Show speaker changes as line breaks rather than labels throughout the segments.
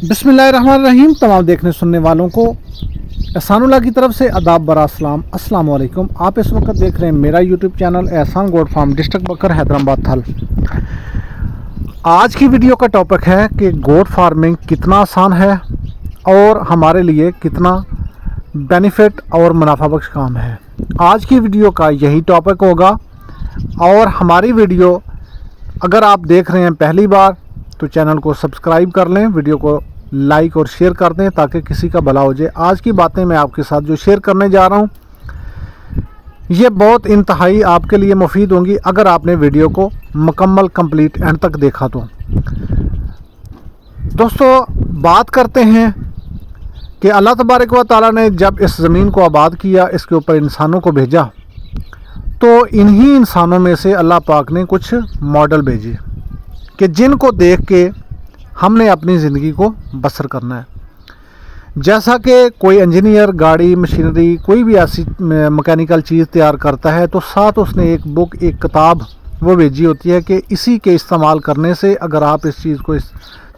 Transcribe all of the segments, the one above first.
बिस्मिल्लाहिर्रहमानिर्रहीम। तमाम देखने सुनने वालों को एहसानुल्लाह की तरफ से आदाब बरासलाम अस्सलाम वालेकुम। आप इस वक्त देख रहे हैं मेरा यूट्यूब चैनल एहसान गोट फार्म, डिस्ट्रिक्ट बकर, हैदराबाद थल। आज की वीडियो का टॉपिक है कि गोट फार्मिंग कितना आसान है और हमारे लिए कितना बेनिफिट और मुनाफा बख्श काम है। आज की वीडियो का यही टॉपिक होगा। और हमारी वीडियो अगर आप देख रहे हैं पहली बार तो चैनल को सब्सक्राइब कर लें, वीडियो को लाइक और शेयर कर दें ताकि किसी का भला हो जाए। आज की बातें मैं आपके साथ जो शेयर करने जा रहा हूँ ये बहुत इंतहाई आपके लिए मुफीद होंगी अगर आपने वीडियो को मुकम्मल कंप्लीट एंड तक देखा तो। दोस्तों, बात करते हैं कि अल्लाह तबारक व तआला ने जब इस ज़मीन को आबाद किया, इसके ऊपर इंसानों को भेजा, तो इन्हीं इंसानों में से अल्लाह पाक ने कुछ मॉडल भेजे कि जिनको देख के हमने अपनी ज़िंदगी को बसर करना है। जैसा कि कोई इंजीनियर गाड़ी मशीनरी कोई भी ऐसी मैकेनिकल चीज़ तैयार करता है तो साथ उसने एक बुक, एक किताब वो भेजी होती है कि इसी के इस्तेमाल करने से अगर आप इस चीज़ को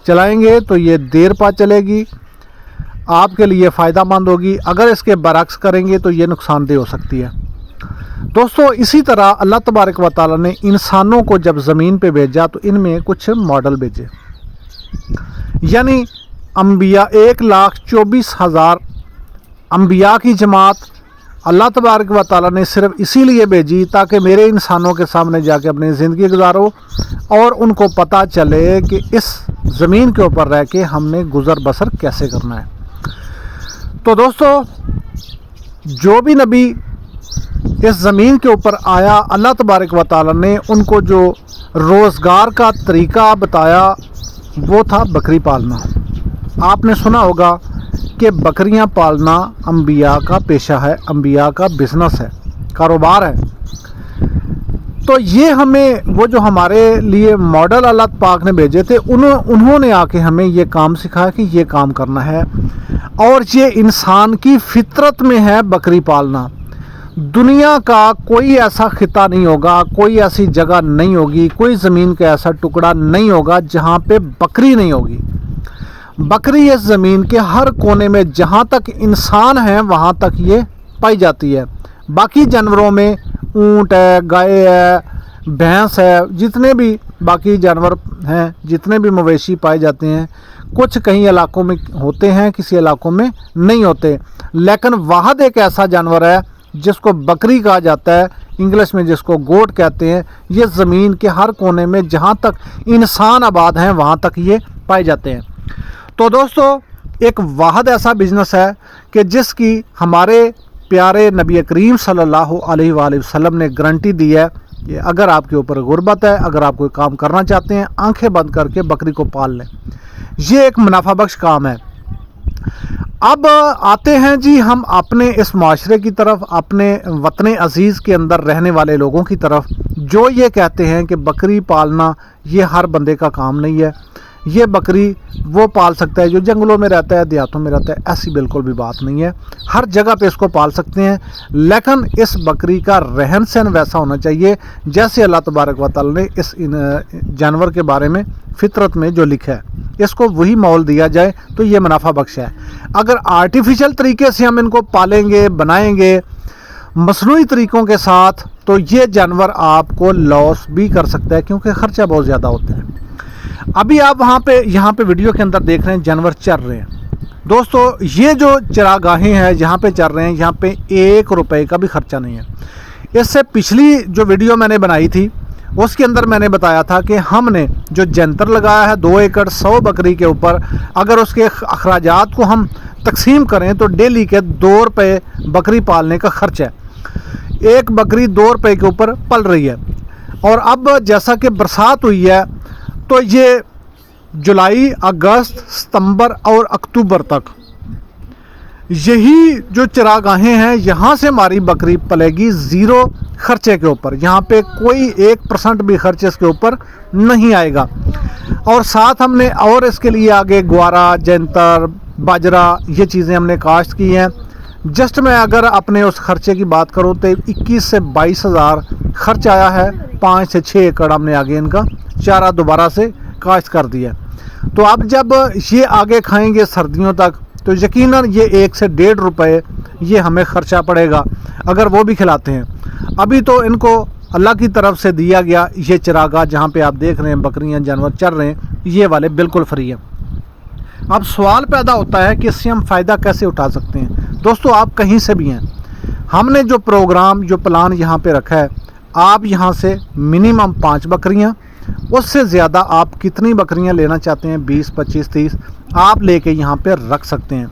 चलाएंगे तो ये देर पा चलेगी, आपके लिए फ़ायदा मंद होगी, अगर इसके बरक्स करेंगे तो ये नुकसानदेह हो सकती है। दोस्तों, इसी तरह अल्लाह तबारक व तआला ने इंसानों को जब ज़मीन पे भेजा तो इनमें कुछ मॉडल भेजे, यानी अम्बिया 1,24,000 अम्बिया की जमात अल्लाह तबारक व तआला ने सिर्फ इसीलिए भेजी ताकि मेरे इंसानों के सामने जाके अपनी ज़िंदगी गुजारो और उनको पता चले कि इस ज़मीन के ऊपर रह के हमने गुज़र बसर कैसे करना है। तो दोस्तों, जो भी नबी इस ज़मीन के ऊपर आया, अल्लाह तबारक व तआला ने उनको जो रोज़गार का तरीका बताया वो था बकरी पालना। आपने सुना होगा कि बकरियां पालना अम्बिया का पेशा है, अम्बिया का बिज़नेस है, कारोबार है। तो ये हमें वो जो हमारे लिए मॉडल अल्लाह पाक ने भेजे थे उन्होंने आके हमें ये काम सिखाया कि ये काम करना है। और ये इंसान की फितरत में है बकरी पालना। दुनिया का कोई ऐसा खिता नहीं होगा, कोई ऐसी जगह नहीं होगी, कोई ज़मीन का ऐसा टुकड़ा नहीं होगा जहाँ पे बकरी नहीं होगी। बकरी इस ज़मीन के हर कोने में जहाँ तक इंसान है वहाँ तक ये पाई जाती है। बाकी जानवरों में ऊँट है, गाय है, भैंस है, जितने भी बाकी जानवर हैं, जितने भी मवेशी पाए जाते हैं, कुछ कहीं इलाकों में होते हैं, किसी इलाकों में नहीं होते। लेकिन वाहद एक ऐसा जानवर है जिसको बकरी कहा जाता है, इंग्लिश में जिसको गोट कहते हैं। ये ज़मीन के हर कोने में जहाँ तक इंसान आबाद हैं वहाँ तक ये पाए जाते हैं। तो दोस्तों, एक वाहद ऐसा बिज़नेस है कि जिसकी हमारे प्यारे नबी करीम सल्लल्लाहु अलैहि वसल्लम ने गारंटी दी है कि अगर आपके ऊपर गुर्बत है, अगर आप कोई काम करना चाहते हैं, आंखें बंद करके बकरी को पाल लें। ये एक मुनाफा बख्श काम है। अब आते हैं जी हम अपने इस माशरे की तरफ, अपने वतन अज़ीज़ के अंदर रहने वाले लोगों की तरफ, जो ये कहते हैं कि बकरी पालना ये हर बंदे का काम नहीं है, ये बकरी वो पाल सकता है जो जंगलों में रहता है, देहातों में रहता है। ऐसी बिल्कुल भी बात नहीं है, हर जगह पे इसको पाल सकते हैं। लेकिन इस बकरी का रहन सहन वैसा होना चाहिए जैसे अल्लाह तबारक व तआला ने इस जानवर के बारे में फितरत में जो लिखा है, इसको वही मोल दिया जाए तो ये मुनाफा बख्श है। अगर आर्टिफिशियल तरीके से हम इनको पालेंगे, बनाएंगे मसनूई तरीक़ों के साथ, तो ये जानवर आपको लॉस भी कर सकता है क्योंकि ख़र्चा बहुत ज़्यादा होता है। अभी आप यहाँ पे वीडियो के अंदर देख रहे हैं जानवर चर रहे हैं। दोस्तों, ये जो चरागाहें हैं जहाँ पे चर रहे हैं, यहाँ पे 1 रुपए का भी खर्चा नहीं है। इससे पिछली जो वीडियो मैंने बनाई थी उसके अंदर मैंने बताया था कि हमने जो जंतर लगाया है 2 एकड़ 100 बकरी के ऊपर, अगर उसके अखराजात को हम तकसीम करें तो डेली के 2 रुपये बकरी पालने का खर्च है। एक बकरी 2 रुपये के ऊपर पल रही है। और अब जैसा कि बरसात हुई है तो ये जुलाई, अगस्त, सितंबर और अक्टूबर तक यही जो चरागाहें हैं यहाँ से हमारी बकरी पलेगी ज़ीरो खर्चे के ऊपर। यहाँ पे कोई 1% भी खर्च इसके ऊपर नहीं आएगा। और साथ हमने और इसके लिए आगे ग्वारा, जंतर, बाजरा ये चीज़ें हमने काश्त की हैं। जस्ट मैं अगर अपने उस खर्चे की बात करूँ तो 21 से 22 हज़ार खर्च आया है। 5 से 6 एकड़ हमने आगे इनका चारा दोबारा से काश्त कर दिया। तो अब जब ये आगे खाएंगे सर्दियों तक तो यकीनन ये 1 से 1.5 रुपए ये हमें ख़र्चा पड़ेगा अगर वो भी खिलाते हैं। अभी तो इनको अल्लाह की तरफ से दिया गया ये चरागाह जहाँ पे आप देख रहे हैं बकरियाँ जानवर चर रहे हैं, ये वाले बिल्कुल फ्री हैं। अब सवाल पैदा होता है कि इससे हम फ़ायदा कैसे उठा सकते हैं। दोस्तों आप कहीं से भी हैं, हमने जो प्रोग्राम जो प्लान यहाँ पे रखा है, आप यहाँ से मिनिमम 5 बकरियाँ, उससे ज़्यादा आप कितनी बकरियाँ लेना चाहते हैं 20, 25, 30 आप लेके यहाँ पे रख सकते हैं।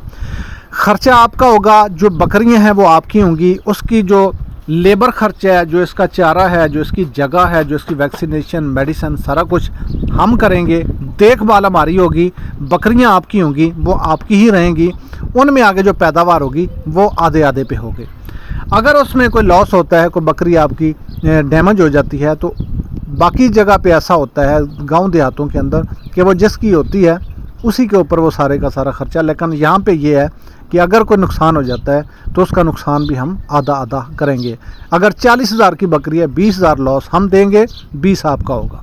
ख़र्चा आपका होगा, जो बकरियाँ हैं वो आपकी होंगी, उसकी जो लेबर खर्चा है, जो इसका चारा है, जो इसकी जगह है, जो इसकी वैक्सीनेशन मेडिसिन सारा कुछ हम करेंगे, देखभाल हमारी होगी, बकरियां आपकी होंगी, वो आपकी ही रहेंगी, उनमें आगे जो पैदावार होगी वो आधे आधे पे होगी। अगर उसमें कोई लॉस होता है, कोई बकरी आपकी डैमेज हो जाती है, तो बाकी जगह पे ऐसा होता है गांव देहातों के अंदर कि वो जिसकी होती है उसी के ऊपर वो सारे का सारा खर्चा। लेकिन यहाँ पे ये है कि अगर कोई नुकसान हो जाता है तो उसका नुकसान भी हम आधा आधा करेंगे। अगर 40,000 की बकरी है, 20,000 लॉस हम देंगे, 20 आपका होगा।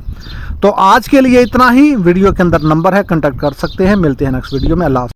तो आज के लिए इतना ही। वीडियो के अंदर नंबर है, कांटेक्ट कर सकते हैं। मिलते हैं नेक्स्ट वीडियो में। अल्लाह।